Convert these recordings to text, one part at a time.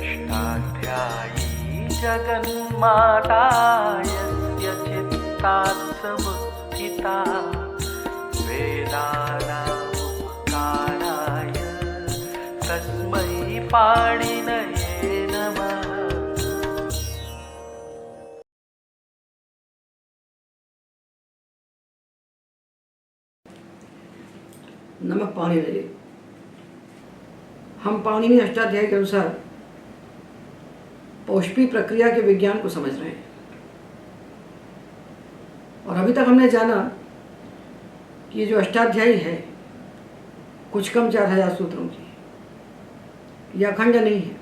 अष्टाध्यायी जगन्माता यस्य चित्तात् समुत्थिता वेदानामुपकाराय तस्मै पाणिनये नमः। नमः पाणिनये। हम पाणिनि अष्टाध्याय के अनुसार पौष्पी प्रक्रिया के विज्ञान को समझ रहे हैं और अभी तक हमने जाना कि ये जो अष्टाध्यायी है कुछ कम 4000 सूत्रों की, यह अखंड नहीं है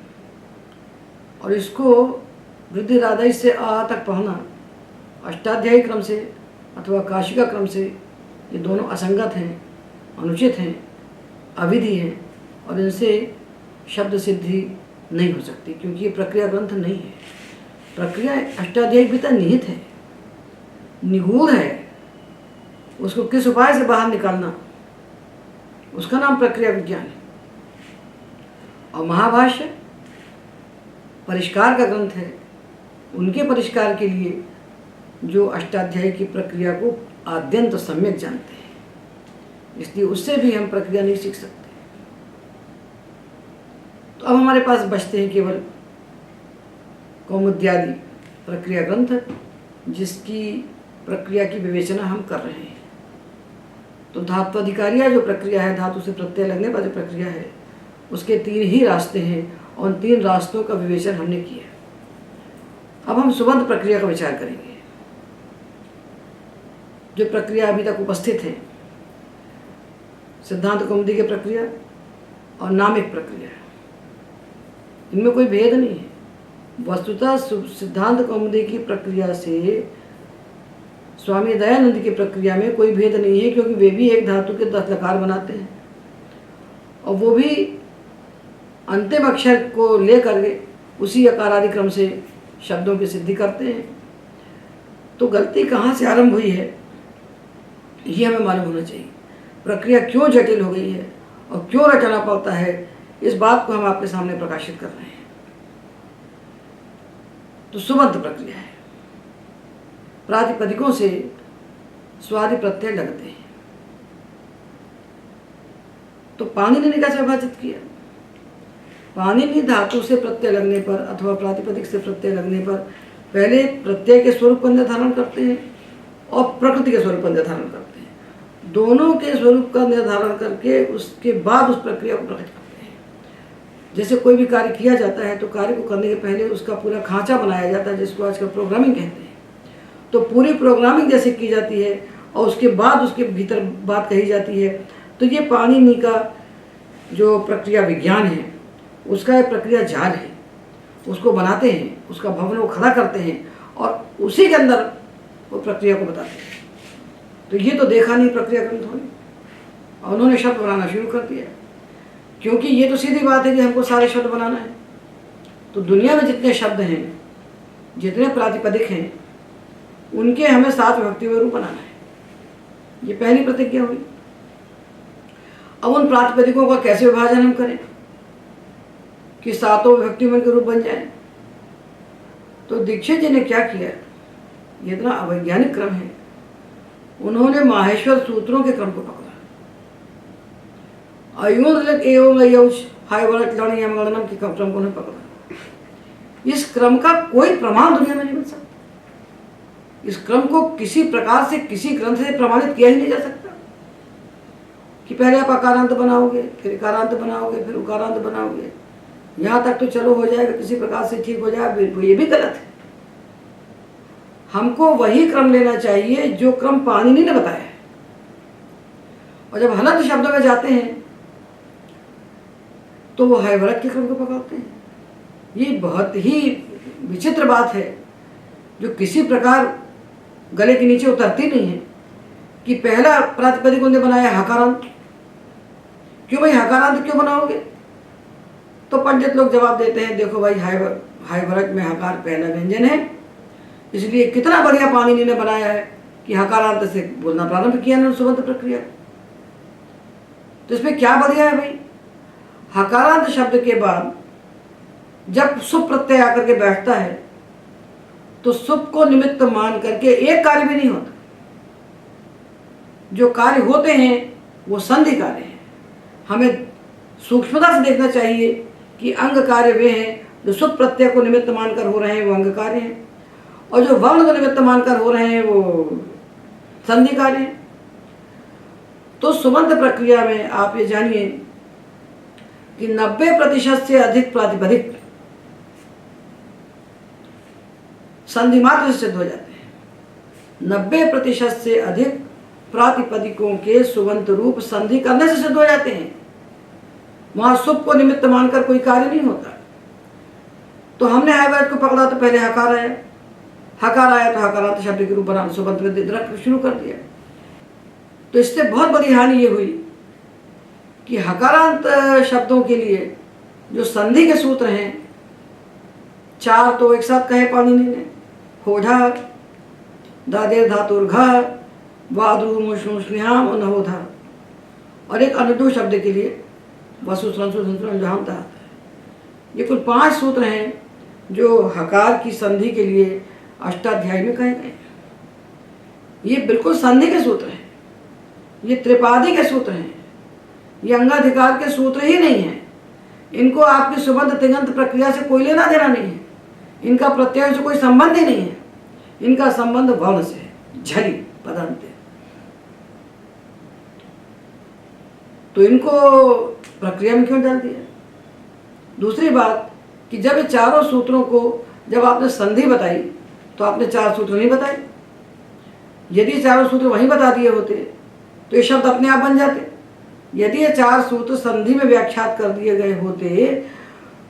और इसको वृद्धि राधाई से आ तक पढ़ना अष्टाध्यायी क्रम से अथवा काशिका क्रम से ये दोनों असंगत हैं, अनुचित हैं, अविधि हैं और इनसे शब्द सिद्धि नहीं हो सकती क्योंकि ये प्रक्रिया ग्रंथ नहीं है। प्रक्रिया अष्टाध्यायी भीतर निहित है, निगूढ़ है, उसको किस उपाय से बाहर निकालना उसका नाम प्रक्रिया विज्ञान है। और महाभाष्य परिष्कार का ग्रंथ है, उनके परिष्कार के लिए जो अष्टाध्यायी की प्रक्रिया को आद्यंत सम्यक जानते हैं, इसलिए उससे भी हम प्रक्रिया नहीं सीख सकते। तो अब हमारे पास बचते हैं केवल कौमुद्यादि प्रक्रिया ग्रंथ जिसकी प्रक्रिया की विवेचना हम कर रहे हैं। तो धात्वाधिकारिया जो प्रक्रिया है, धातु से प्रत्यय लगने पर जो प्रक्रिया है, उसके 3 ही रास्ते हैं और उन 3 रास्तों का विवेचन हमने किया। अब हम सुबंध प्रक्रिया का विचार करेंगे। जो प्रक्रिया अभी तक उपस्थित है, सिद्धांत कौमुदी की प्रक्रिया और नामिक प्रक्रिया, इनमें कोई भेद नहीं है। वस्तुतः सिद्धांत कौमुदी की प्रक्रिया से स्वामी दयानंद की प्रक्रिया में कोई भेद नहीं है क्योंकि वे भी एक धातु के 10 लकार बनाते हैं और वो भी अंतिम अक्षर को लेकर के उसी अकारादि क्रम से शब्दों की सिद्धि करते हैं। तो गलती कहाँ से आरंभ हुई है ये हमें मालूम होना चाहिए। प्रक्रिया क्यों जटिल हो गई है और क्यों रचना पड़ता है, इस बात को हम आपके सामने प्रकाशित कर रहे हैं। तो सुबंध प्रक्रिया है, प्रातिपदिकों से स्वादि प्रत्यय लगते हैं। तो पाणिनि ने कैसे विभाजित किया? पाणिनि धातु से प्रत्यय लगने पर अथवा प्रातिपदिक से प्रत्यय लगने पर पहले प्रत्यय के स्वरूप का निर्धारण करते हैं और प्रकृति के स्वरूप का निर्धारण करते हैं। दोनों के स्वरूप का निर्धारण करके उसके बाद उस प्रक्रिया को प्रकट करते हैं। जैसे कोई भी कार्य किया जाता है तो कार्य को करने के पहले उसका पूरा खांचा बनाया जाता है, जिसको आजकल प्रोग्रामिंग कहते हैं। तो पूरी प्रोग्रामिंग जैसे की जाती है और उसके बाद उसके भीतर बात कही जाती है। तो ये पाणिनि का जो प्रक्रिया विज्ञान है उसका एक प्रक्रिया जाल है, उसको बनाते हैं, उसका भवन वो खड़ा करते हैं और उसी के अंदर वो प्रक्रिया को बताते हैं। तो ये तो देखा नहीं प्रक्रिया ग्रंथों ने और उन्होंने शब्द बनाना शुरू कर दिया क्योंकि ये तो सीधी बात है कि हमको सारे शब्द बनाना है। तो दुनिया में जितने शब्द हैं, जितने प्रातिपदिक हैं, उनके हमें 7 विभक्ति में रूप बनाना है। ये पहली प्रतिज्ञा हुई। अब उन प्रातिपदिकों का कैसे विभाजन हम करें कि 7 विभक्ति में उनके रूप बन जाए? तो दीक्षित जी ने क्या किया, ये इतना अवैज्ञानिक क्रम है, उन्होंने माहेश्वर सूत्रों के क्रम को पकड़ा। अयोन एवं अयौच हाय वरट लण यम गणनम के क्रम को उन्होंने पकड़ा। इस क्रम का कोई प्रमाण दुनिया में नहीं मिल सकता। इस क्रम को किसी प्रकार से किसी ग्रंथ से प्रमाणित किया ही नहीं जा सकता कि पहले आप अकारांत बनाओगे, फिर इकारांत बनाओगे, फिर उकारांत बनाओगे, यहाँ तक तो चलो हो जाएगा, किसी प्रकार से ठीक हो जाए, ये भी गलत है। हमको वही क्रम लेना चाहिए जो क्रम पाणिनि ने बताया है। और जब हलंत शब्दों में जाते हैं तो वो हैवरत के क्रम को पकड़ते हैं। ये बहुत ही विचित्र बात है जो किसी प्रकार गले के नीचे उतरती नहीं है कि पहला प्रातिपदिक उन्होंने बनाया हकारांत। क्यों भाई हकारांत क्यों बनाओगे? तो पंडित लोग जवाब देते हैं, देखो भाई हैवरत में हकार पहला व्यंजन है, इसलिए कितना बढ़िया पाणिनि ने बनाया है कि हकारांत से बोलना प्रारंभ किया ना सुबंध प्रक्रिया। तो इसमें क्या बढ़िया है भाई? हकारांत शब्द के बाद जब सुप प्रत्यय आकर के बैठता है तो सुप को निमित्त मान करके एक कार्य भी नहीं होता। जो कार्य होते हैं वो संधि कार्य हैं। हमें सूक्ष्मता से देखना चाहिए कि अंग कार्य वे हैं जो सुप प्रत्यय को निमित्त मानकर हो रहे हैं, वो अंग कार्य हैं, और जो वर्ण को निमित्त मानकर हो रहे हैं वो संधि कार्य हैं। तो सुबंत प्रक्रिया में आप ये जानिए कि 90% से अधिक प्रातिपदिक संधि मात्र से सिद्ध हो जाते हैं। 90% से अधिक प्रातिपदिकों के सुबंत रूप संधि करने से सिद्ध हो जाते हैं। वहां सुप को निमित्त मानकर कोई कार्य नहीं होता। तो हमने हाइवर्ड को पकड़ा तो पहले हकार आया, हकार आया तो हकारांत शब्द के रूप बनाना सुबंत में रख शुरू कर दिया। तो इससे बहुत बड़ी हानि ये हुई कि हकारांत शब्दों के लिए जो संधि के सूत्र हैं, 4 तो एक साथ कहे पाणिनि ने, होधा, दादेर धातुर्घ, वाद्रू मुष्णुष्ण्याम नहोधा, और एक अनुदू शब्द के लिए वसु संसु संसु जहां था। ये कुल 5 सूत्र हैं जो हकार की संधि के लिए अष्टाध्यायी में कहे गए। ये बिल्कुल संधि के सूत्र हैं, ये त्रिपादी के सूत्र हैं, ये अंगाधिकार के सूत्र ही नहीं हैं। इनको आपकी सुबंत तिङंत प्रक्रिया से कोई लेना देना नहीं है, इनका प्रत्यय से कोई संबंध ही नहीं है। इनका संबंध वर्ण से है, झली पदांत। तो इनको प्रक्रिया में क्यों डाल दिया? दूसरी बात कि जब ये चारों सूत्रों को जब आपने संधि बताई तो आपने 4 सूत्र नहीं बताए। यदि चारों सूत्र वहीं बता दिए होते तो ये शब्द अपने आप बन जाते। यदि ये 4 सूत्र संधि में व्याख्यात कर दिए गए होते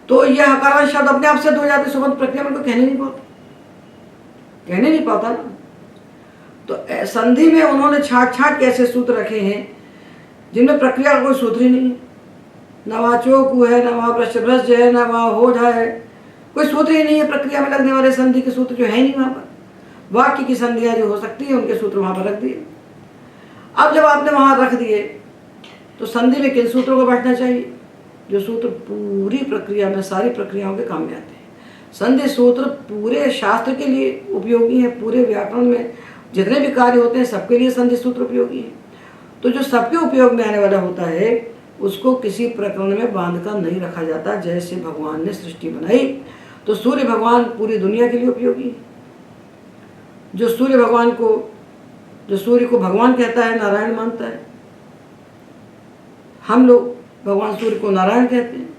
तो यह हकारांत शब्द अपने आप सिद्ध हो जाते। सुबंत प्रक्रिया में तो कहने नहीं पाता ना। तो संधि में उन्होंने छाट छाट के ऐसे सूत्र रखे हैं जिनमें प्रक्रिया का कोई सूत्र ही नहीं है। न वहाँ चोकू है, न वहाँ प्रश्न है, न वहाँ होध है, कोई सूत्र ही नहीं है। प्रक्रिया में लगने वाले संधि के सूत्र जो है नहीं वहाँ पर। वाक्य की संधियाँ जो हो सकती है उनके सूत्र वहाँ पर रख दिए। अब जब आपने वहाँ रख दिए तो संधि में किन सूत्रों को बैठना चाहिए? जो सूत्र पूरी प्रक्रिया में सारी प्रक्रियाओं के काम में आते हैं। संधि सूत्र पूरे शास्त्र के लिए उपयोगी है। पूरे व्याकरण में जितने भी कार्य होते हैं सबके लिए संधि सूत्र उपयोगी है। तो जो सबके उपयोग में आने वाला होता है उसको किसी प्रकरण में बांध कर नहीं रखा जाता। जैसे भगवान ने सृष्टि बनाई तो सूर्य भगवान पूरी दुनिया के लिए उपयोगी है। जो सूर्य को भगवान कहता है, नारायण मानता है। हम लोग भगवान सूर्य को नारायण कहते हैं,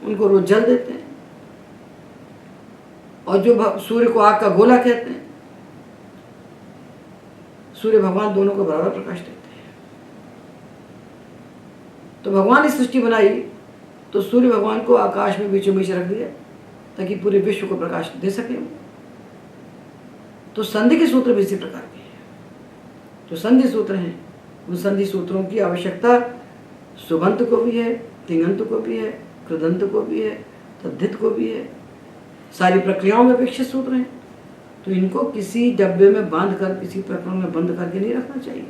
उनको रोज जल देते हैं। और जो सूर्य को आग का गोला कहते हैं, सूर्य भगवान दोनों को बराबर प्रकाश देते हैं। तो भगवान ने सृष्टि बनाई तो सूर्य भगवान को आकाश में बीचों बीच रख दिया ताकि पूरे विश्व को प्रकाश दे सके। तो संधि के सूत्र भी इसी प्रकार के हैं। जो संधि सूत्र हैं उन संधि सूत्रों की आवश्यकता सुबंत को भी है, तिङंत को भी है, कृदंत को भी है, तद्धित को भी है। सारी प्रक्रियाओं में अपेक्षित सूत्र हैं। तो इनको किसी डब्बे में बांध कर, किसी प्रकरण में बंद करके नहीं रखना चाहिए।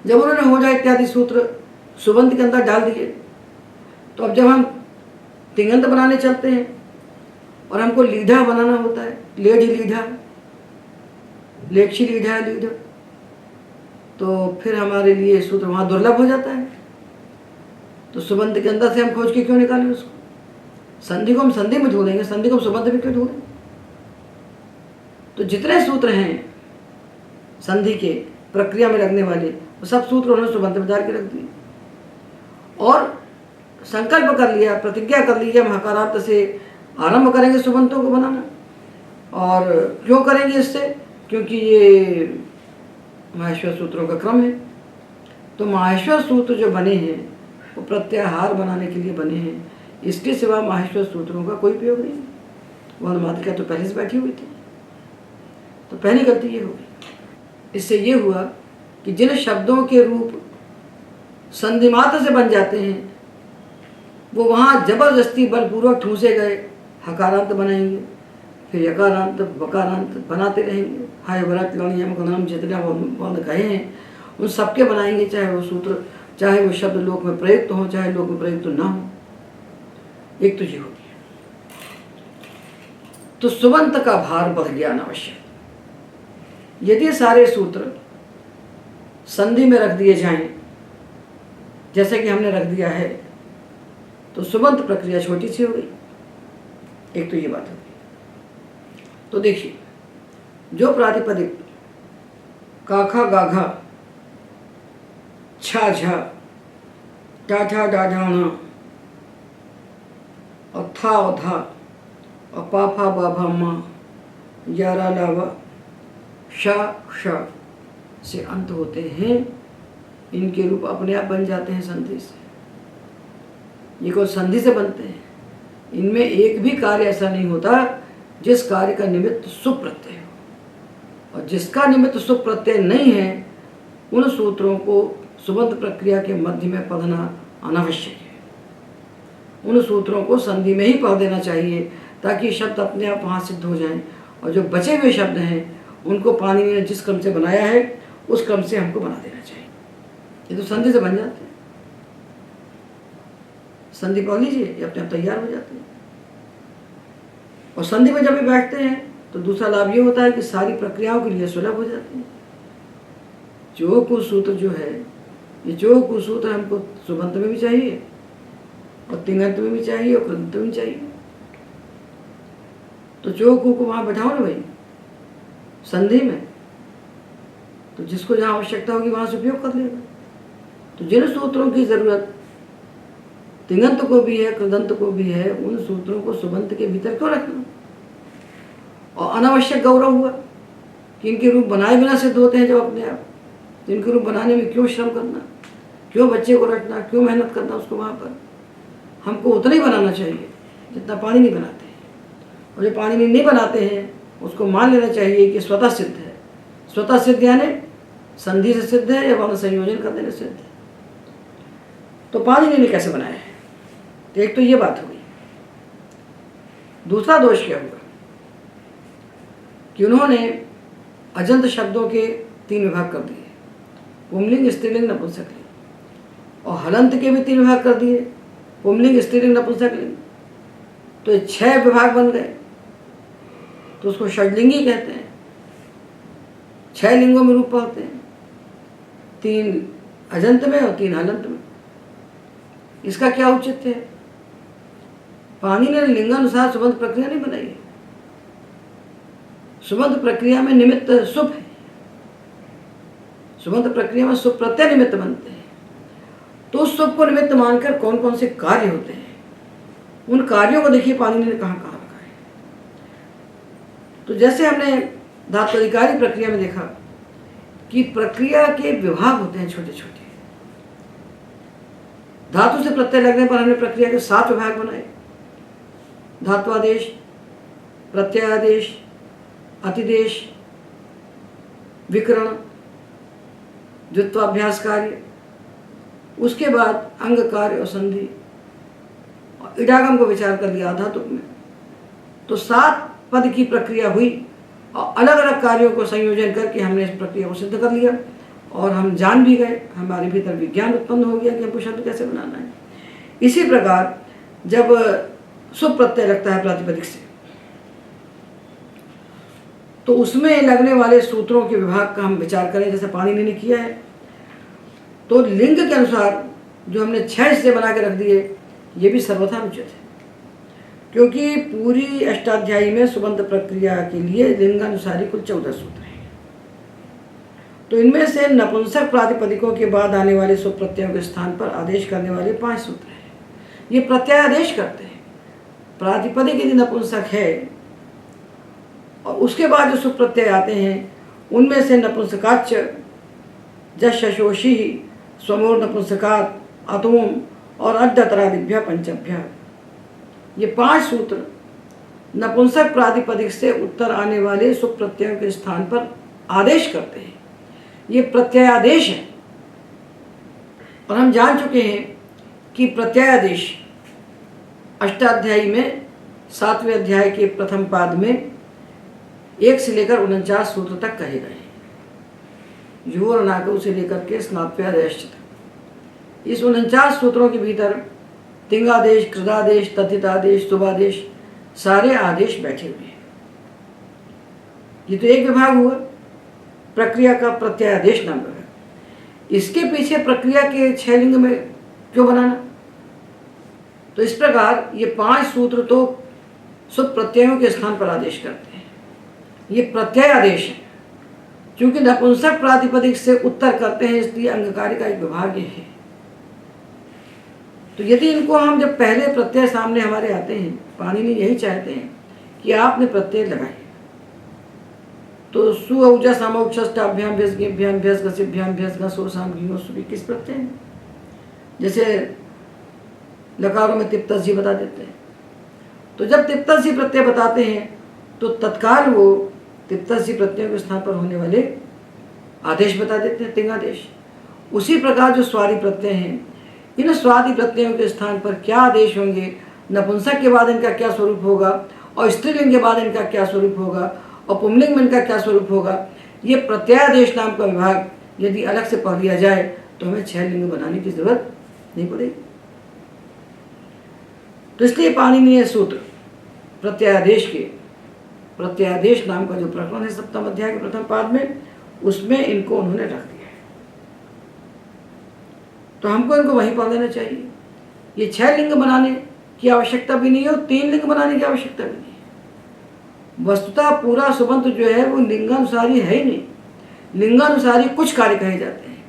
जब उन्होंने होजा इत्यादि सूत्र सुबंत के अंदर डाल दिए तो अब जब हम तिङंत बनाने चलते हैं और हमको लीढ़ा बनाना होता है, लेढ़ी लीढ़ा, लेक्षी लीढ़ा लीढ़, तो फिर हमारे लिए सूत्र वहाँ दुर्लभ हो जाता है। तो सुबंत के अंदर से हम खोज के क्यों निकालें उसको? संधि को हम संधि में ढूंढेंगे, संधि को हम सुबंत में क्यों ढूंढें? तो जितने सूत्र हैं संधि के प्रक्रिया में लगने वाले वो सब सूत्र उन्होंने सुबंत में डाल के रख दिए और संकल्प कर लिया, प्रतिज्ञा कर ली कि हम हकारांत से आरंभ करेंगे सुबंतों को बनाना। और क्यों करेंगे इससे? क्योंकि ये माहेश्वर सूत्रों का क्रम है। तो माहेश्वर सूत्र जो बने हैं वो प्रत्याहार बनाने के लिए बने हैं। इसके सिवा माहेश्वर सूत्रों का कोई उपयोग नहीं। वर्ण मात्रिका तो पहले से बैठी हुई थी। तो पहली गलती ये होगी। इससे ये हुआ कि जिन शब्दों के रूप संधि मात्र से बन जाते हैं वो वहाँ जबरदस्ती बलपूर्वक ठूसे गए, हकारांत बनाएंगे, फिर यकारांत वकारांत बनाते रहेंगे। हाय व्रत लण यम गणम जितना वर्ण कहे हैं उन सबके बनाएंगे, चाहे वो सूत्र, चाहे वो शब्द लोक में प्रयुक्त हो, चाहे लोक में प्रयुक्त ना हो। एक तो ये होगी। तो सुबंत का भार बढ़ गया अनावश्यक। यदि सारे सूत्र संधि में रख दिए जाएं, जैसे कि हमने रख दिया है, तो सुबंत प्रक्रिया छोटी सी हो गई। एक तो ये बात होगी। तो देखिए, जो प्रातिपदिक काखा गाघा, छा झा, टाठा डाढ़ाना और था और धा और पाफा बाभा माँ, यारा लावा, शा शा से अंत होते हैं, इनके रूप अपने आप बन जाते हैं संधि से। ये कोई संधि से बनते हैं। इनमें एक भी कार्य ऐसा नहीं होता जिस कार्य का निमित्त सुप प्रत्यय हो, और जिसका निमित्त सुप प्रत्यय नहीं है उन सूत्रों को सुबंत प्रक्रिया के मध्य में पढ़ना अनावश्यक है। उन सूत्रों को संधि में ही पढ़ देना चाहिए ताकि शब्द अपने आप वहाँ सिद्ध हो जाएं, और जो बचे हुए शब्द हैं उनको पाणिनि ने जिस क्रम से बनाया है उस क्रम से हमको बना देना चाहिए। ये तो संधि से बन जाते हैं। संधि पढ़ लीजिए, ये अपने आप तैयार हो जाते हैं। और संधि में जब भी बैठते हैं तो दूसरा लाभ ये होता है कि सारी प्रक्रियाओं के लिए सुलभ हो जाती है। जो कुछ सूत्र जो है, ये जो कुछ सूत्र हमको सुबंत में भी चाहिए और तिङंत में भी चाहिए और कृदंत में भी चाहिए। तो जो को वहाँ बैठाओ ना भाई संधि में, तो जिसको जहाँ आवश्यकता होगी वहाँ से उपयोग कर लेगा। तो जिन सूत्रों की ज़रूरत तिङंत को भी है, कृदंत को भी है, उन सूत्रों को सुबंत के भीतर क्यों रखना? और अनावश्यक गौरव हुआ कि इनके रूप बनाए बिना सिद्ध होते हैं जब अपने आप, तो इनके रूप बनाने में क्यों श्रम करना, क्यों बच्चे को रखना, क्यों मेहनत करना उसको वहाँ पर? हमको उतना ही बनाना चाहिए जितना पाणिनि बनाते हैं, और जो पाणिनि नहीं बनाते हैं उसको मान लेना चाहिए कि स्वतः सिद्ध है। स्वतः सिद्ध यानी संधि से सिद्ध है या वर्ण संयोजन कर देने सिद्ध है। तो पाणिनि ने कैसे बनाया है? तो एक तो ये बात हो गई। दूसरा दोष क्या हुआ कि उन्होंने अजंत शब्दों के 3 विभाग कर दिए, पुंलिंग, स्त्रीलिंग, नपुंसकलिंग, और हलंत के भी 3 विभाग कर दिए, पुंलिंग, स्त्रीलिंग, नपुंसकलिंग। तो ये 6 विभाग बन गए, तो उसको षड्लिंगी कहते हैं। 6 लिंगों में रूप पाते हैं, 3 अजंत में और 3 हलंत में। इसका क्या औचित्य है? पाणिनि ने लिंगानुसार सुबंत प्रक्रिया नहीं बनाई है। सुबंत प्रक्रिया में निमित्त सुप है। सुबंत प्रक्रिया में सुप प्रत्यय निमित्त बनते हैं। तो उस सुप को निमित्त मानकर कौन कौन से कार्य होते हैं, उन कार्यों को देखिए पाणिनि ने कहाँ कहाँ रखा है। तो जैसे हमने धातु अधिकारी प्रक्रिया में देखा कि प्रक्रिया के विभाग होते हैं छोटे छोटे। धातु से प्रत्यय लगने पर हमने प्रक्रिया के 7 विभाग बनाए। धात्वादेश, प्रत्ययादेश, अतिदेश, विकरण, द्वित्वाभ्यास कार्य, उसके बाद अंग कार्य और संधि, और इडागम को विचार कर लिया धातु में। तो 7 पद की प्रक्रिया हुई और अलग अलग कार्यों को संयोजन करके हमने इस प्रक्रिया को सिद्ध कर लिया, और हम जान भी गए, हमारे भीतर विज्ञान उत्पन्न हो गया कि हमको शब्द कैसे बनाना है। इसी प्रकार जब सुप प्रत्यय लगता है प्रातिपदिक से, तो उसमें लगने वाले सूत्रों के विभाग का हम विचार करें जैसे पाणिनि ने किया है, तो लिंग के अनुसार जो हमने 6 हिस्से बना के रख दिए, ये भी सर्वथा अनुचित है, क्योंकि पूरी अष्टाध्यायी में सुबंत प्रक्रिया के लिए लिंगानुसारी कुल 14 सूत्र हैं। तो इनमें से नपुंसक प्रातिपदिकों के बाद आने वाले सुप प्रत्ययों के स्थान पर आदेश करने वाले 5 सूत्र हैं। ये प्रत्यादेश करते हैं। प्रातिपदिक यदि नपुंसक है और उसके बाद जो सुप प्रत्यय आते हैं उनमें से नपुंसकाच्च, जशोषी, स्वमोर नपुंसकात्, अतोम और अड्डतरादिभ्यः पंचभ्यः, ये 5 सूत्र नपुंसक प्रातिपदिक से उत्तर आने वाले सुप प्रत्ययों के स्थान पर आदेश करते हैं। ये प्रत्ययादेश है। और हम जान चुके हैं कि प्रत्ययादेश अष्टाध्यायी में 7वें अध्याय के प्रथम पाद में 1 से लेकर 49 सूत्र तक कहे गए हैं। युवरणाकु से लेकर के स्नाप्यादेश तक। इस 49 सूत्रों के भीतर तिङादेश, कृदादेश, तद्धितादेश, सुबादेश सारे आदेश बैठे हुए हैं। ये तो एक विभाग हुआ प्रक्रिया का प्रत्ययादेश नाम का। इसके पीछे प्रक्रिया के 6 लिंग में क्यों बनाना? तो इस प्रकार ये 5 सूत्र तो शुभ प्रत्ययों के स्थान पर आदेश करते हैं। ये प्रत्यय आदेश है। क्योंकि नपुंसक प्रातिपदिक से उत्तर करते हैं, इसलिए अंगकारी का एक विभाग ये है। तो यदि इनको हम जब पहले प्रत्यय सामने हमारे आते हैं, पाणिनि यही चाहते हैं कि आपने प्रत्यय लगाए। तो सु औजा सामोक्षष्टाभ्याम भेषभ्याम भेष घसिभ्याम भेष घसो साम घियो सुबी किस प्रत्यय हैं? जैसे लकारों में तिप्तसी बता देते हैं। तो जब तिप्तसी प्रत्यय बताते हैं तो तत्काल वो तिप्तसी प्रत्ययों के स्थान पर होने वाले आदेश बता देते हैं, तिंगादेश। उसी प्रकार जो स्वादि प्रत्यय हैं, इन स्वादि प्रत्ययों के स्थान पर क्या आदेश होंगे, नपुंसक के बाद इनका क्या स्वरूप होगा, और स्त्रीलिंग के बाद इनका क्या स्वरूप होगा, और पुंलिंग में इनका क्या स्वरूप होगा, ये प्रत्ययादेश नाम का विभाग यदि अलग से पढ़ लिया जाए तो हमें 6 लिंग बनाने की जरूरत नहीं पड़ेगी। तो इसलिए पाणिनीय सूत्र प्रत्ययादेश के प्रत्ययादेश नाम का जो प्रकरण है सप्तम अध्याय के प्रथम पाद में, उसमें इनको उन्होंने रख दिया है। तो हमको इनको वहीं पढ़ लेना चाहिए। ये 6 लिंग बनाने की आवश्यकता भी नहीं है और 3 लिंग बनाने की आवश्यकता भी नहीं है। वस्तुतः पूरा सुबंत जो है वो लिंगानुसारी है ही नहीं। लिंगानुसारी कुछ कार्य कहे जाते हैं,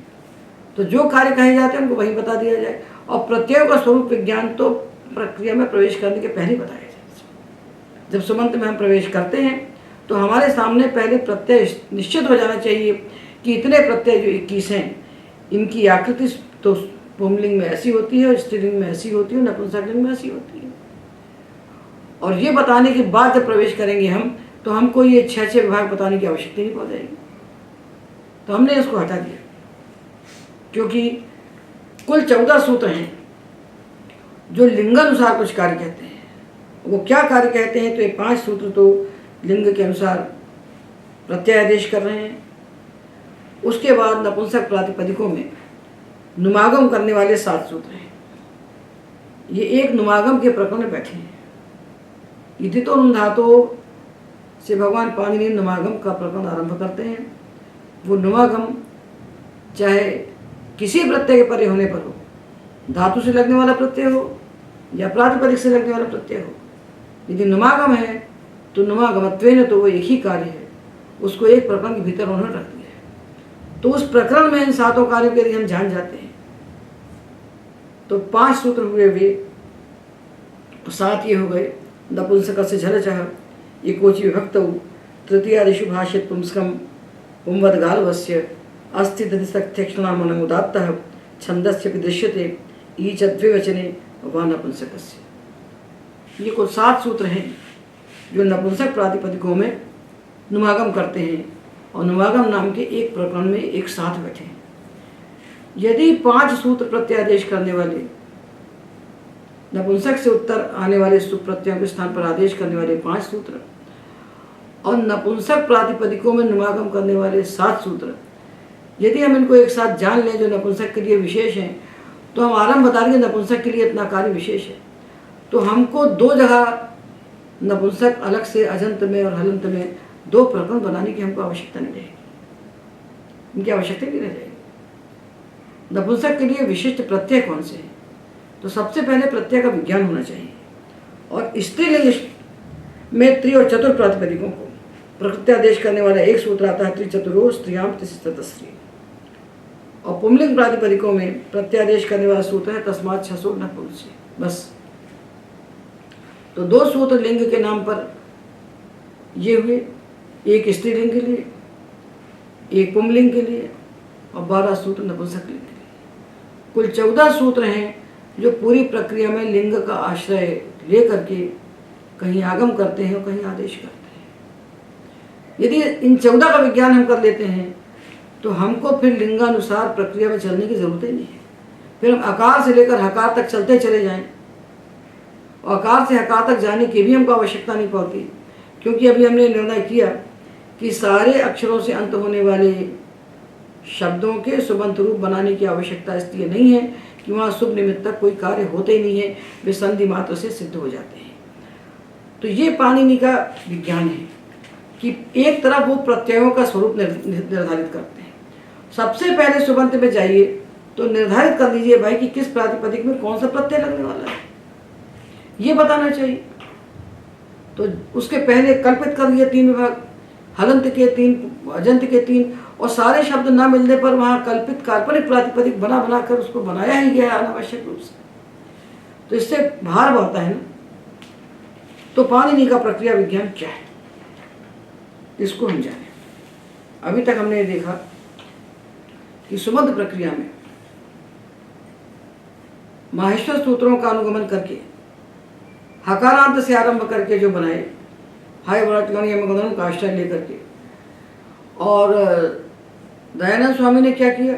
तो जो कार्य कहे जाते हैं उनको वहीं बता दिया जाए, और प्रत्ययों का स्वरूप विज्ञान तो प्रक्रिया में प्रवेश करने के पहले बताया जाए। जब सुबंत में हम प्रवेश करते हैं तो हमारे सामने पहले प्रत्यय निश्चित हो जाना चाहिए कि इतने प्रत्यय जो 21 हैं, इनकी आकृति तो पुंलिंग में ऐसी होती है और स्त्रीलिंग में ऐसी होती है, नपुंसकलिंग में ऐसी होती है। और ये बताने के बाद जब प्रवेश करेंगे हम, तो हमको ये 6 विभाग बताने की आवश्यकता नहीं पड़ जाएगी। तो हमने इसको हटा दिया, क्योंकि कुल 14 सूत्र हैं जो लिंगानुसार कुछ कार्य कहते हैं। वो क्या कार्य कहते हैं? तो ये 5 सूत्र तो लिंग के अनुसार प्रत्ययादेश कर रहे हैं। उसके बाद नपुंसक प्रातिपदिकों में नुमागम करने वाले 7 सूत्र हैं। ये एक नुमागम के प्रकरण में बैठे हैं। इदितो नुम धातु से भगवान पाणिनि नुमागम का प्रकरण आरंभ करते हैं। वो नुमागम चाहे किसी प्रत्यय के परे होने पर हो, धातु से लगने वाला प्रत्यय हो या प्रातिपदिक से लगने वाला प्रत्यय हो, यदि नुमागम है तो नुमागमत्वेन तो वो एक ही कार्य है, उसको एक प्रकरण के भीतर उन्होंने रख दिया है। तो उस प्रकरण में इन 7 कार्यों के यदि हम जान जाते हैं तो 5 सूत्र हुए वे, तो 7 ये हो गए। नपुंसक से झलचः ये कोचि विभक्त तृतीयादिषु भाष्यत पुंस्कम पुंवद गालवस्य अस्थितक्षणामनुदात्तः छंदस्य दृश्यते ईच द्विवचने व नपुंसकस्य। ये कुल 7 सूत्र हैं जो नपुंसक प्रातिपदिकों में नुमागम करते हैं और नुमागम नाम के एक प्रकरण में एक साथ बैठे हैं। यदि 5 सूत्र प्रत्यादेश करने वाले, नपुंसक से उत्तर आने वाले सुप्रत्ययों के स्थान पर आदेश करने वाले 5 सूत्र और नपुंसक प्रातिपदिकों में नुमागम करने वाले 7 सूत्र, यदि हम इनको एक साथ जान लें जो नपुंसक के लिए विशेष हैं, तो हम आरंभ बता देंगे नपुंसक के लिए इतना कार्य विशेष है। तो हमको 2 जगह नपुंसक अलग से अजंत में और हलंत में 2 प्रकरण बनाने की हमको आवश्यकता नहीं रहेगी, इनकी आवश्यकता नहीं रह जाएगी। नपुंसक के लिए विशिष्ट प्रत्यय कौन से हैं? तो सबसे पहले प्रत्यय का विज्ञान होना चाहिए, और स्त्रीलिंग में त्रि और चतुर प्रातिपदिकों को प्रकृत्यादेश करने वाला एक सूत्र आता है त्रिचतुरो स्त्रियाम तिस्त्री, और पुंलिंग प्रातिपदिकों में प्रत्यादेश करने वाला सूत्र है तस्मात् छसो नपुंसी। बस तो 2 सूत्र लिंग के नाम पर ये हुए, एक स्त्रीलिंग के लिए, एक पुंलिंग के लिए, और 12 सूत्र नपुंसक लिंग के लिए। कुल 14 सूत्र हैं जो पूरी प्रक्रिया में लिंग का आश्रय लेकर के कहीं आगम करते हैं और कहीं आदेश करते हैं। यदि इन 14 का विज्ञान हम कर लेते हैं तो हमको फिर लिंगानुसार प्रक्रिया में चलने की जरूरत ही नहीं है। फिर हम आकार से लेकर हकार तक चलते चले जाएं, और आकार से हकार तक जाने की भी हमको आवश्यकता नहीं पड़ती, क्योंकि अभी हमने निर्णय किया कि सारे अक्षरों से अंत होने वाले शब्दों के सुबंत रूप बनाने की आवश्यकता इसलिए नहीं है कि वहाँ शुभ निमित्त तक कोई कार्य होते ही नहीं है, वे संधि मात्र से सिद्ध हो जाते हैं। तो ये पाणिनि का विज्ञान है। कि एक तरफ वो प्रत्ययों का स्वरूप निर्धारित करते हैं। सबसे पहले सुबंत में जाइए तो निर्धारित कर लीजिए भाई कि किस प्रातिपदिक में कौन सा प्रत्यय लगने वाला है, ये बताना चाहिए। तो उसके पहले कल्पित कर लिए 3 विभाग, हलंत के 3, अजंत के 3, और सारे शब्द न मिलने पर वहाँ कल्पित काल्पनिक प्रातिपदिक बना बना कर उसको बनाया ही गया अनावश्यक रूप से। तो इससे भार बढ़ता है ना। तो पाणिनि का प्रक्रिया विज्ञान क्या है, इसको हम जाने। अभी तक हमने देखा कि सुबंत प्रक्रिया में माहेश्वर सूत्रों का अनुगमन करके हकारांत से आरंभ करके जो बनाए, हाय व्रतगण यमगणन का आश्रय लेकर के, और दयानंद स्वामी ने क्या किया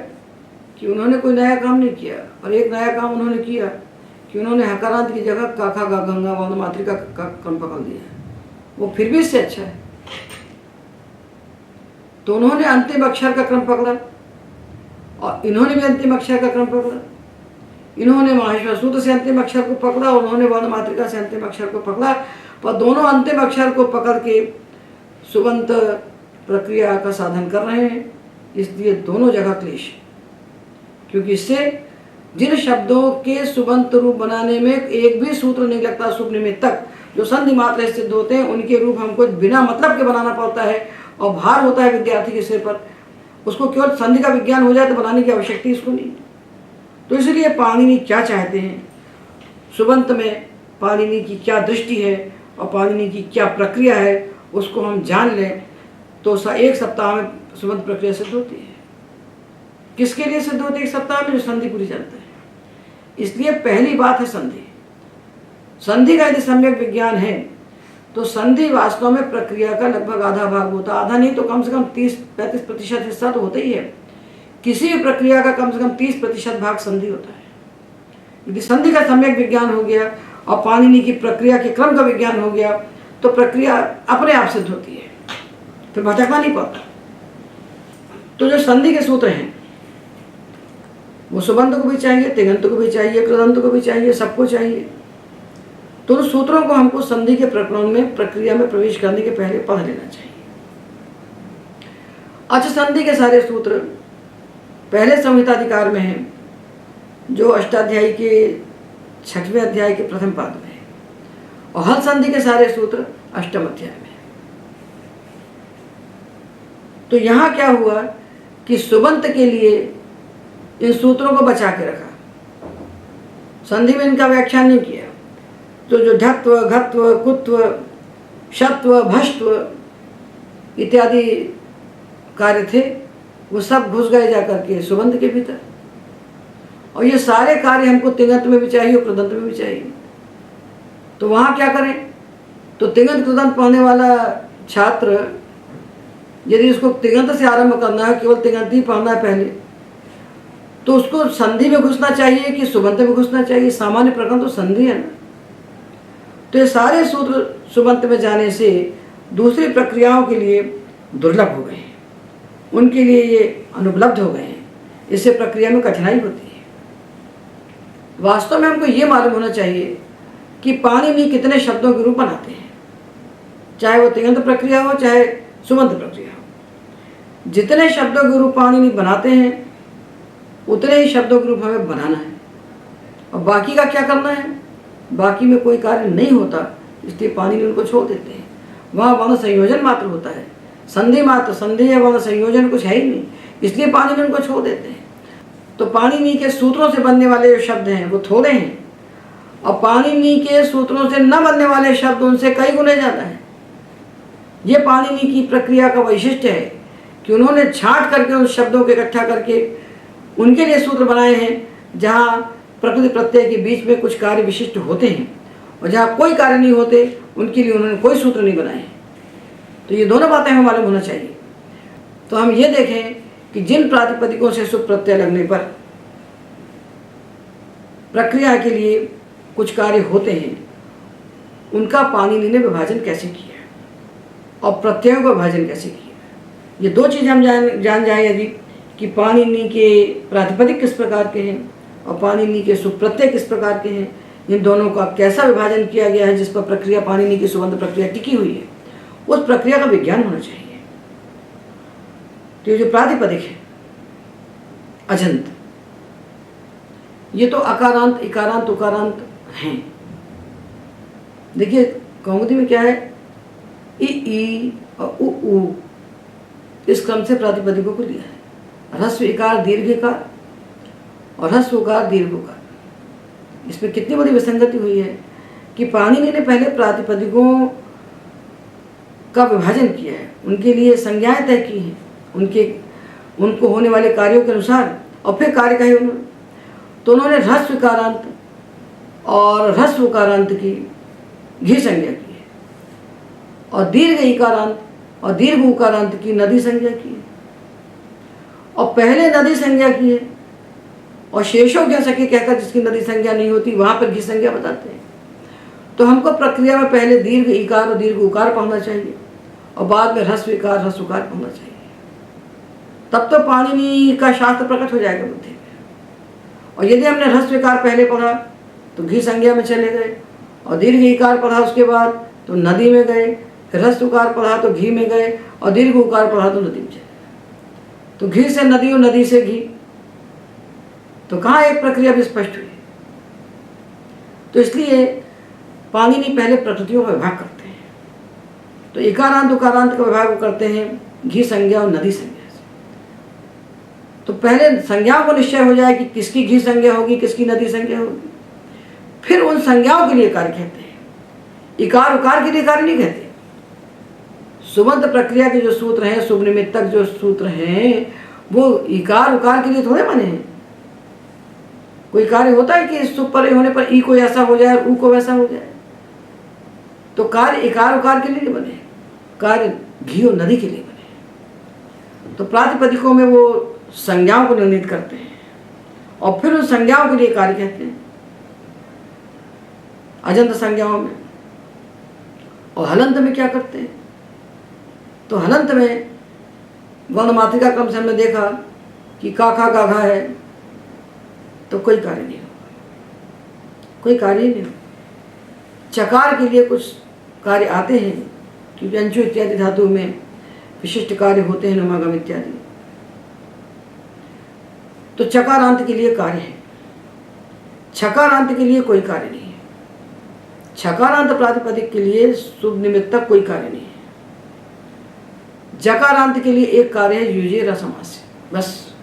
कि उन्होंने कोई नया काम नहीं किया, और एक नया काम उन्होंने किया कि उन्होंने हकारांत की जगह काखा गा गंगा वर्ण मातृका का क्रम पकड़ दिया, वो फिर भी इससे अच्छा है। तो उन्होंने अंतिम अक्षर का क्रम पकड़ा और इन्होंने भी अंतिम अक्षर का क्रम पकड़ा। इन्होंने माहेश्वर सूत्र से अंतिम अक्षर को पकड़ा और उन्होंने वर्ण मातृका से अंतिम अक्षर को पकड़ा, पर दोनों अंतिम अक्षर को पकड़ के सुबंत प्रक्रिया का साधन कर रहे हैं। इसलिए दोनों जगह क्लेश, क्योंकि इससे जिन शब्दों के सुबंत रूप बनाने में एक भी सूत्र नहीं लगता, सुप निमित्त तक जो संधि मात्र से सिद्ध होते हैं, उनके रूप हमको बिना मतलब के बनाना पड़ता है, और भार होता है विद्यार्थी के सिर पर। उसको केवल संधि का विज्ञान हो जाए तो बनाने की आवश्यकता इसको नहीं। तो इसलिए पाणिनि क्या चाहते हैं, सुबंत में पाणिनि की क्या दृष्टि है और पाणिनि की क्या प्रक्रिया है, उसको हम जान लें तो 1 सप्ताह में सुबंत प्रक्रिया सिद्ध होती है। किसके लिए सिद्ध होती है 1 सप्ताह में? जो संधि पूरी जानता है। इसलिए पहली बात है संधि। संधि का यदि सम्यक विज्ञान है तो संधि वास्तव में प्रक्रिया का लगभग आधा भाग होता है, आधा नहीं तो कम से कम 30-35% हिस्सा तो होता ही है। किसी भी प्रक्रिया का कम से कम 30% भाग संधि होता है। यदि संधि का सम्यक विज्ञान हो गया और पाणिनि की प्रक्रिया के क्रम का विज्ञान हो गया तो प्रक्रिया अपने आप सिद्ध होती है, फिर भटकना नहीं पड़ता। तो जो संधि के सूत्र हैं वो सुबंत को भी चाहिए, तिङन्त को भी चाहिए, कृदंत को भी चाहिए, सबको चाहिए। तो उन सूत्रों को हमको संधि के प्रकरण में प्रक्रिया में प्रवेश करने के पहले पढ़ लेना चाहिए। अच्छा, संधि के सारे सूत्र पहले संहिताधिकार में हैं, जो अष्टाध्यायी के 6वें अध्याय के प्रथम पाद में है, और हल संधि के सारे सूत्र 8वें अध्याय में। तो यहाँ क्या हुआ कि सुबंत के लिए इन सूत्रों को बचा के रखा, संधि में इनका व्याख्यान नहीं किया। तो जो धत्व, घत्व, कुत्व, शत्व, भष्टव इत्यादि कार्य थे वो सब घुस गए जा करके सुबंत के भीतर, और ये सारे कार्य हमको तिङन्त में भी चाहिए और कृदंत में भी चाहिए। तो वहाँ क्या करें? तो तिङन्त कृदंत पढ़ने वाला छात्र यदि उसको तिङन्त से आरंभ करना है, केवल तिङन्त ही पढ़ना है पहले, तो उसको संधि में घुसना चाहिए कि सुबंत में घुसना चाहिए? सामान्य प्रकरण तो संधि है ना। तो ये सारे सूत्र सुबंत में जाने से दूसरी प्रक्रियाओं के लिए दुर्लभ हो गए हैं, उनके लिए ये अनुपलब्ध हो गए हैं। इससे प्रक्रिया में कठिनाई होती है। वास्तव में हमको ये मालूम होना चाहिए कि पाणिनि कितने शब्दों के रूप बनाते हैं, चाहे वो तिङन्त प्रक्रिया हो चाहे सुबंत प्रक्रिया हो। जितने शब्दों के रूप पाणिनि बनाते हैं उतने ही शब्दों के रूप हमें बनाना है, और बाकी का क्या करना है? बाकी में कोई कार्य नहीं होता, इसलिए पाणिनि उनको छोड़ देते हैं। वहाँ वर्ण संयोजन मात्र होता है, संधि मात्र, संधि है, वर्ण संयोजन कुछ है ही नहीं, इसलिए पाणिनि उनको छोड़ देते हैं। तो पाणिनि के सूत्रों से बनने वाले जो शब्द हैं वो थोड़े हैं, और पाणिनि के सूत्रों से न बनने वाले शब्द उनसे कई गुने ज़्यादा हैं। ये पाणिनि की प्रक्रिया का वैशिष्ट्य है कि उन्होंने छांट करके उन शब्दों को इकट्ठा करके उनके लिए सूत्र बनाए हैं जहाँ प्रकृति प्रत्यय के बीच में कुछ कार्य विशिष्ट होते हैं, और जहाँ कोई कार्य नहीं होते उनके लिए उन्होंने कोई सूत्र नहीं बनाए। तो ये दोनों बातें हमें मालूम होना चाहिए। तो हम ये देखें कि जिन प्रातिपदिकों से सुप प्रत्यय लगने पर प्रक्रिया के लिए कुछ कार्य होते हैं, उनका पाणिनि ने विभाजन कैसे किया और प्रत्ययों का विभाजन कैसे किया। ये 2 चीज़ हम जान जाएं यदि कि पाणिनि के प्रातिपदिक किस प्रकार के हैं और पाणिनि के सुप प्रत्यय किस प्रकार के हैं, इन दोनों का कैसा विभाजन किया गया है जिस पर प्रक्रिया पाणिनि की सुबंत प्रक्रिया टिकी हुई है, उस प्रक्रिया का विज्ञान होना चाहिए। तो ये जो प्रातिपदिक है अजंत, ये तो अकारांत, इकारांत, उकारांत हैं। देखिए कौमुदी में क्या है, ई और उ इस क्रम से प्रातिपदिकों को लिया है। ह्रस्व इकार दीर्घ इकार और ह्रस्व उकार दीर्घ उकार। इसमें कितनी बड़ी विसंगति हुई है कि पाणिनि ने पहले प्रातिपदिकों का विभाजन किया है, उनके लिए संज्ञाएं तय की हैं, उनको होने वाले कार्यों के अनुसार, और फिर कार्य कहे उन्होंने। तो उन्होंने ह्रस्व इकारांत और ह्रस्व उकारांत की घी संज्ञा की है, और दीर्घ इकारांत और दीर्घ उकारांत की नदी संज्ञा की है, और पहले नदी संज्ञा की है और शेषों क्या सके कहकर जिसकी नदी संज्ञा नहीं होती वहां पर घी संज्ञा बताते हैं। तो हमको प्रक्रिया में पहले दीर्घ इकार और दीर्घ उकार पढ़ना चाहिए और बाद में ह्रस्व इकार ह्रस्व उकार पढ़ना चाहिए। तब तो पाणिनि का शास्त्र प्रकट हो जाएगा बुद्धि में। और यदि हमने ह्रस्व इकार पहले पढ़ा तो घी संज्ञा में चले गए, और दीर्घ इकार पढ़ा उसके बाद तो नदी में गए, फिर ह्रस्व उकार पढ़ा तो घी में गए, और दीर्घ उकार पढ़ा तो नदी में चले। तो घी से नदी और नदी से घी, तो कहाँ एक प्रक्रिया भी स्पष्ट हुई। तो इसलिए पाणिनि पहले प्रकृतियों का विभाग करते हैं। तो इकारांत उकारांत का विभाग वो करते हैं घी संज्ञा और नदी संज्ञा से। तो पहले संज्ञाओं को निश्चय हो जाए कि किसकी घी संज्ञा होगी, किसकी नदी संज्ञा होगी, फिर उन संज्ञाओं के लिए कार्य कहते हैं। इकार उकार के लिए कार्य नहीं कहते। सुबंध प्रक्रिया के जो सूत्र हैं, शुभ निमित्तक जो सूत्र हैं, वो इकार उकार के लिए थोड़े बने हैं। कोई कार्य होता है कि शुभ पर होने पर ई को ऐसा हो जाए और ऊ को वैसा हो जाए। तो कार्य इकार उकार के लिए नहीं बने, कार्य घी और नदी के लिए बने। तो प्रातिपदिकों में वो संज्ञाओं को निर्णित करते हैं और फिर उन संज्ञाओं के लिए कार्य कहते हैं अजंत संज्ञाओं में। और हलंत में क्या करते हैं, तो हलंत में वर्ण मात्रिका क्रम से हमने देखा कि का खा गा घा है, तो कोई कार्य नहीं होगा, कोई कार्य ही नहीं होगा। चकार के लिए कुछ कार्य आते हैं क्योंकि अंशु इत्यादि धातु में विशिष्ट कार्य होते हैं, नुमागम इत्यादि। तो चकारांत के लिए कार्य है, छकारांत के लिए कोई कार्य नहीं है। छकारांत प्रातिपदिक के लिए शुभ निमित्तक कोई कार्य नहीं है। जकारांत के लिए एक कार्य है युजे रसमास्य, बस।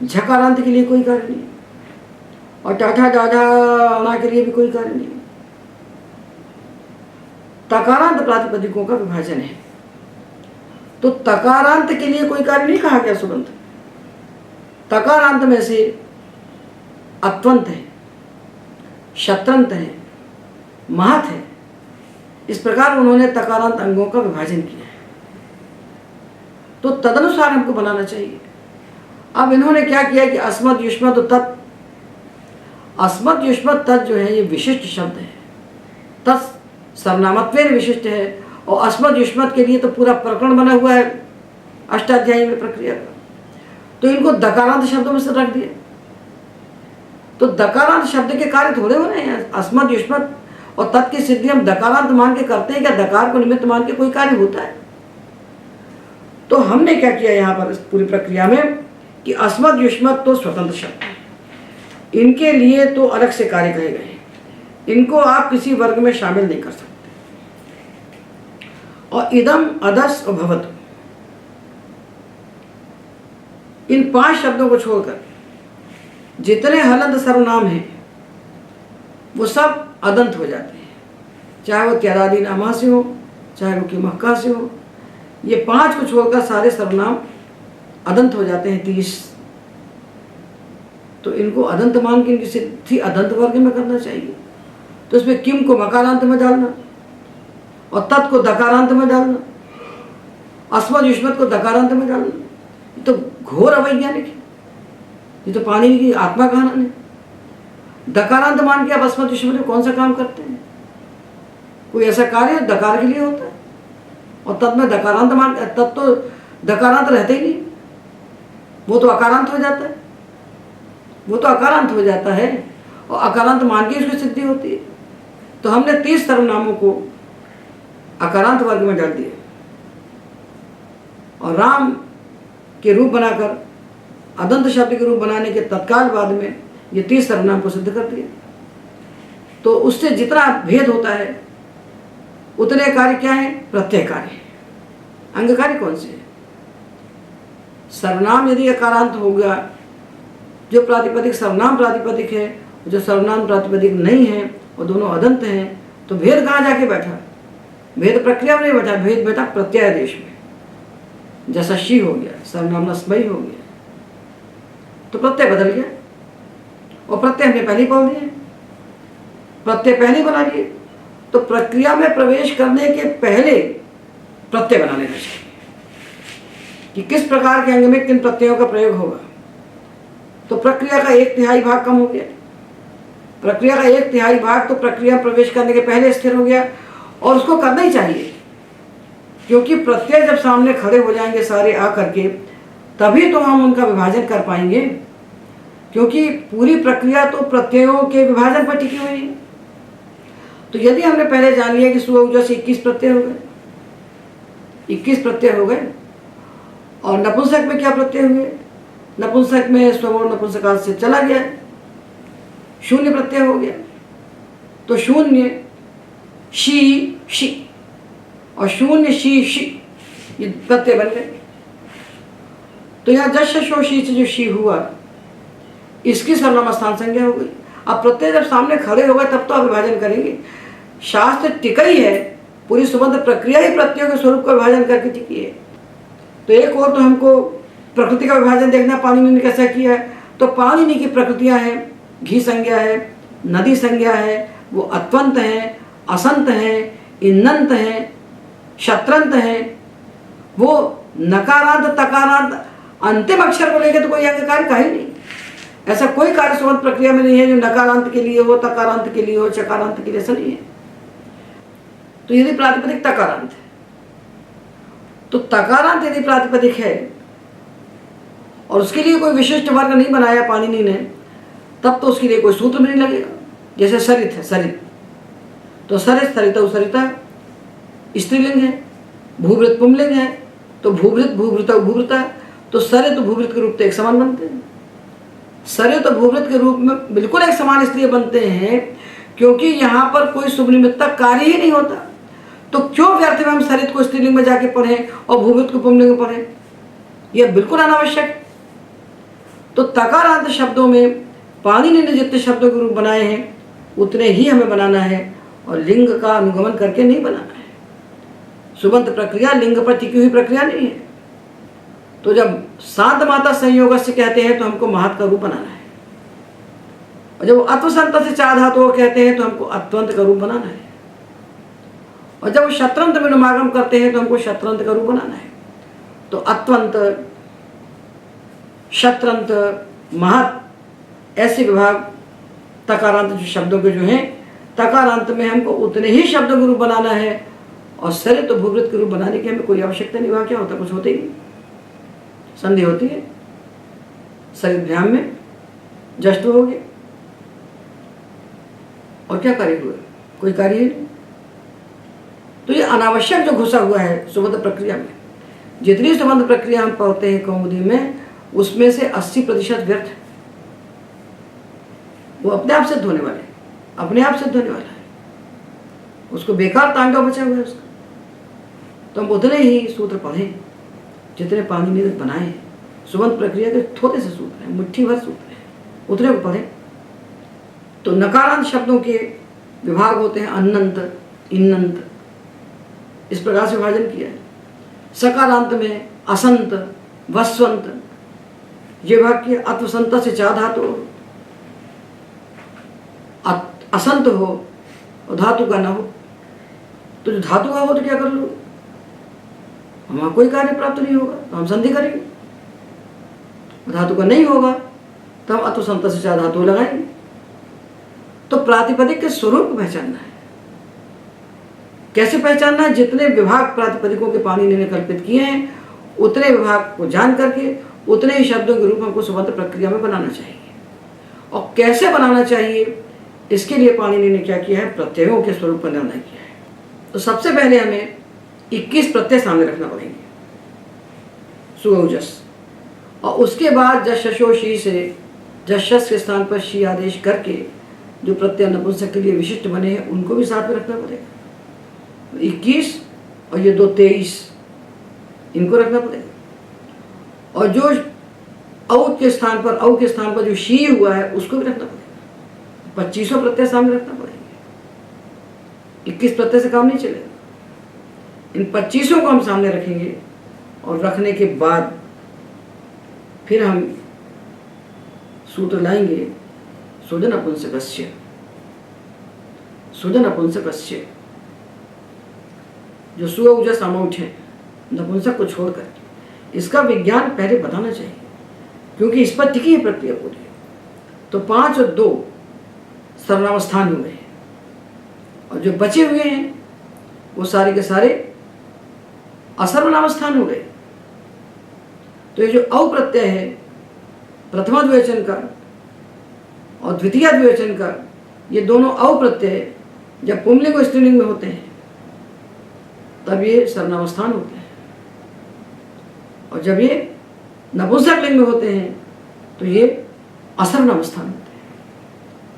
झकारांत के लिए कोई कार्य नहीं, और टाठा डाढ़ा अणा के लिए भी कोई कार्य नहीं। तकारांत प्रातिपदिकों का विभाजन है। तो तकारांत के लिए कोई कार्य नहीं कहा गया सुबंध। तकारांत में से अत्वंत है, शत्रंत है, महत है, इस प्रकार उन्होंने तकारांत अंगों का विभाजन किया है। तो तदनुसार हमको बनाना चाहिए। अब इन्होंने क्या किया कि अस्मत् युष्मत् तत्, अस्मत् युष्मत् तत् जो है ये विशिष्ट शब्द है, तत् सर्वनामत्वेन विशिष्ट है, और अस्मत् युष्मत् के लिए तो पूरा प्रकरण बना हुआ है अष्टाध्यायी में प्रक्रिया का। तो इनको दकारांत शब्दों में से रख दिया। तो दकारांत शब्द के कार्य थोड़े होने हैं। अस्मत् युष्मत् और तत् की सिद्धि हम दकारांत मान के करते हैं क्या? दकार को निमित्त मान के कोई कार्य होता है? तो हमने क्या किया यहाँ पर इस पूरी प्रक्रिया में कि अस्मत् युष्मत् तो स्वतंत्र शब्द है, इनके लिए तो अलग से कार्य कहे गए, इनको आप किसी वर्ग में शामिल नहीं कर सकते। और इदम, अदस और भवतु, इन 5 शब्दों को छोड़कर जितने हलंत सर्वनाम हैं वो सब अदंत हो जाते हैं, चाहे वो त्यादादि नामा से हो, चाहे वो किमक्का से हो। ये 5 को छोड़कर सारे सर्वनाम अदंत हो जाते हैं 30। तो इनको अदंत मान के इनकी सिद्धि अदंत वर्ग में करना चाहिए। तो इसमें किम को मकारांत में डालना और तत् को दकारांत में डालना, अस्मत् युष्मत् को दकारांत में डालना, ये तो घोर अवैज्ञानिक है। ये तो पाणिनि की आत्मा का हनन है। दकारांत मान के आप अस्मत् युष्मत् में कौन सा काम करते हैं? कोई ऐसा कार्य दकार के लिए होता है? और तत् में दकारांत मान, तत् तो दकारांत रहते ही नहीं, वो तो अकारांत हो जाता है, वो तो अकारांत हो जाता है, और अकारांत मान के इसकी सिद्धि होती है। तो हमने 30 सर्वनामों को अकारांत वर्ग में डाल दिए और राम के रूप बनाकर अदंत शब्द के रूप बनाने के तत्काल बाद में ये 30 सर्वनाम को सिद्ध कर दिए। तो उससे जितना भेद होता है उतने कार्य क्या है? प्रत्यय कार्य। अंग कार्य कौन से है? सर्वनाम यदि अकारांत होगा, जो प्रातिपदिक सर्वनाम प्रातिपदिक है, जो सर्वनाम प्रातिपदिक नहीं है, वो दोनों अदंत हैं, तो भेद कहाँ जाके बैठा? भेद प्रक्रिया में नहीं बैठा, भेद बैठा प्रत्यय देश में। जैसा शी हो गया, सर्वनाम नस्मयी हो गया, तो प्रत्यय बदल गया। और प्रत्यय हमने पहले ही बोल दिए, प्रत्यय पहले ही बना लिए, तो प्रक्रिया में प्रवेश करने के पहले प्रत्यय बना लेना चाहिए कि किस प्रकार के अंग में किन प्रत्ययों का प्रयोग होगा। तो प्रक्रिया का 1/3 भाग कम हो गया। प्रक्रिया का 1/3 भाग तो प्रक्रिया में प्रवेश करने के पहले स्थिर हो गया, और उसको करना ही चाहिए, क्योंकि प्रत्यय जब सामने खड़े हो जाएंगे सारे आकर के, तभी तो हम उनका विभाजन कर पाएंगे, क्योंकि पूरी प्रक्रिया तो प्रत्ययों के विभाजन पर टिकी हुई है। तो यदि हमने पहले जान लिया कि सुअ से 21 प्रत्यय हो गए, 21 प्रत्यय हो गए, और नपुंसक में क्या प्रत्यय हुए? नपुंसक में स्व और नपुंसकाल से चला गया, 0 प्रत्यय हो गया। तो 0 शी शी और 0 शी शी, ये प्रत्यय बन गए। तो यहाँ जश शो शी से जो शी हुआ, इसकी सर्वनाम स्थान संज्ञा हो गई। अब प्रत्यय जब सामने खड़े हो गए तब तो आप विभाजन करेंगे। शास्त्र टिका ही है, पूरी सुबंध प्रक्रिया ही प्रत्ययों के स्वरूप का विभाजन करके टिकी है। तो एक और तो हमको प्रकृति का विभाजन देखना, पाणिनि ने कैसा किया है। तो पाणिनि की प्रकृतियां हैं, घी संज्ञा है, नदी संज्ञा है, वो अत्वंत है, असंत है, इन्नंत है, शत्रंत है। वो नकारांत तकारांत अंतिम अक्षर को लेकर तो कोई अंग कार्य का ही नहीं। ऐसा कोई कार्य सुबंध प्रक्रिया में नहीं है जो नकारांत के लिए हो, तकारांत के लिए हो, चकारांत के लिए, ऐसा नहीं है। तो यदि प्रातिपदिक तकारांत है, तो तकारांत यदि प्रातिपदिक है और उसके लिए कोई विशिष्ट वर्ग नहीं बनाया पाणिनि ने, तब तो उसके लिए कोई सूत्र भी नहीं लगेगा। जैसे सरित है, सरित, तो सरित सरिता सरिता स्त्रीलिंग है, भूभृत पुंलिंग है, तो भूभृत भूभृता भूभृता, तो सरित भूभृत के रूप तो एक समान बनते हैं। सरित और भूभृत के रूप में बिल्कुल एक समान इसलिए बनते हैं क्योंकि यहाँ पर कोई शुभ निमित्तक कार्य ही नहीं होता। तो क्यों व्यर्थ में हम सरित को स्त्रीलिंग में जाके पढ़ें और भूभृत को पुंलिंग में पढ़ें? यह बिल्कुल अनावश्यक। तो तकारांत शब्दों में पाणिनि ने जितने शब्दों के रूप बनाए हैं उतने ही हमें बनाना है, और लिंग का अनुगमन करके नहीं बनाना है। सुबंत प्रक्रिया लिंग पर टिकी हुई प्रक्रिया नहीं है। तो जब शांत माता संयोग से कहते हैं तो हमको महत् का रूप बनाना है, और जब अत्वसंत से चा धातु कहते हैं तो हमको अत्वंत का रूप बनाना है, और जब शत्रंत में अनुमागम करते हैं तो हमको शत्रंत का रूप बनाना है। तो अत्वंत, शत्रंत, महत्, ऐसे विभाग तकारांत जो शब्दों के जो हैं, तकारांत में हमको उतने ही शब्दों के रूप बनाना है, और सरित तो भूभृत के रूप बनाने की हमें कोई आवश्यकता नहीं। वहाँ क्या होता? कुछ होता ही नहीं, संधि होती है, सरित भ्याम में जस्ट हो गया, और क्या कार्य हुआ? कोई कार्य ही नहीं। तो ये अनावश्यक जो घुसा हुआ है सुबंध प्रक्रिया में, जितनी सुबंध प्रक्रिया हम पढ़ते हैं कौमुदी में, उसमें से 80% व्यर्थ है। वो अपने आप सिद्ध होने वाले, अपने आप सिद्ध होने वाला है, उसको बेकार तांडव बचा हुआ है उसका। तो हम उतने ही सूत्र पढ़ें जितने पाणिनि ने बनाए। सुबंध प्रक्रिया के थोड़े से सूत्र हैं, मुट्ठी भर सूत्र हैं, उतने को पढ़ें। तो नकारांत शब्दों के विभाग होते हैं अन्नंत, इन्नंत, इस प्रकार से विभाजन किया है। सकारांत में असंत, वस्वंत, ये भाग किया। अत्वसंत से चा धातु, असंत हो और धातु का ना हो, तो जो धातु का हो तो क्या कर लो? हमारा कोई कार्य प्राप्त नहीं होगा तो हम संधि करेंगे। धातु का नहीं होगा तो हम अत्वसंत से चा धातु लगाएंगे। तो प्रातिपदिक के स्वरूप को पहचानना है। कैसे पहचानना है? जितने विभाग प्रातिपदिकों के पाणिनि ने कल्पित किए हैं उतने विभाग को जान करके उतने ही शब्दों के रूप हमको सुबंध प्रक्रिया में बनाना चाहिए। और कैसे बनाना चाहिए, इसके लिए पाणिनि ने क्या किया है? प्रत्ययों के स्वरूप का निर्णय किया है। तो सबसे पहले हमें 21 प्रत्यय सामने रखना पड़ेंगे, सुगौजस, और उसके बाद जश शशो शी से जशस के स्थान पर शी आदेश करके जो प्रत्यय नपुंसक के लिए विशिष्ट बने हैं उनको भी साथ में रखना पड़ेगा। 21 और ये 2 23 इनको रखना पड़ेगा, और जो औ के स्थान पर जो शी हुआ है उसको भी रखना पड़ेगा। 25 प्रत्यय सामने रखना पड़ेंगे, 21 प्रत्यय से काम नहीं चलेगा। इन 25 को हम सामने रखेंगे और रखने के बाद फिर हम सूत्र लाएंगे सुजन अपुंसकस्य, सुजन अपुंसकस्य, जो सुगौजस अमौठ है नपुंसक को छोड़कर। इसका विज्ञान पहले बताना चाहिए क्योंकि इस पर टिकी है प्रक्रिया पूरी। तो 5 और 2 सर्वनामस्थान हुए हैं और जो बचे हुए हैं वो सारे के सारे असर्वनामस्थान हो गए। तो ये जो औ प्रत्यय है प्रथमा द्विवचन का और द्वितीय द्विवचन का, ये दोनों औ प्रत्यय जब पुंलिंग और स्त्रीलिंग में होते हैं तब ये सर्वनामस्थान होते हैं, और जब ये नपुंसक लिंग में होते हैं तो ये असर्वनामस्थान होते हैं,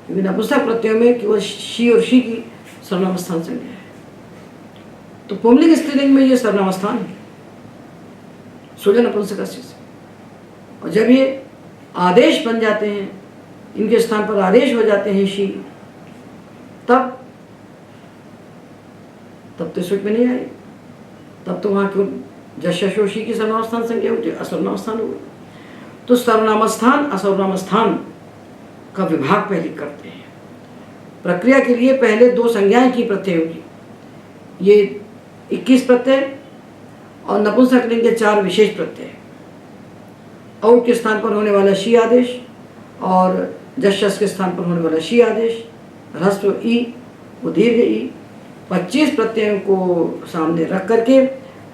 क्योंकि नपुंसक प्रत्ययों में केवल शी और शी की सर्वनामस्थान संज्ञा है। तो पुंलिंग स्त्रीलिंग में ये सर्वनामस्थान है सुजन नपुंसकस्य से। और जब ये आदेश बन जाते हैं, इनके स्थान पर आदेश हो जाते हैं शी, तब तो सुख में नहीं आए, तब तो वहाँ क्यों जशोशी की सर्वनामस्थान संज्ञा होती है, असर्वनामस्थान हो गए। तो सर्वनामस्थान असर्वनामस्थान का विभाग पहले करते हैं। प्रक्रिया के लिए पहले 2 संज्ञाएं की प्रत्ययों की, ये 21 प्रत्यय और नपुंसक लिंग के 4 विशेष प्रत्यय, औ के स्थान पर होने वाला शी आदेश और जशस के स्थान पर होने वाला शी आदेश, ह्रस्व ई वो दीर्घ ई, 25 प्रत्ययों को सामने रख करके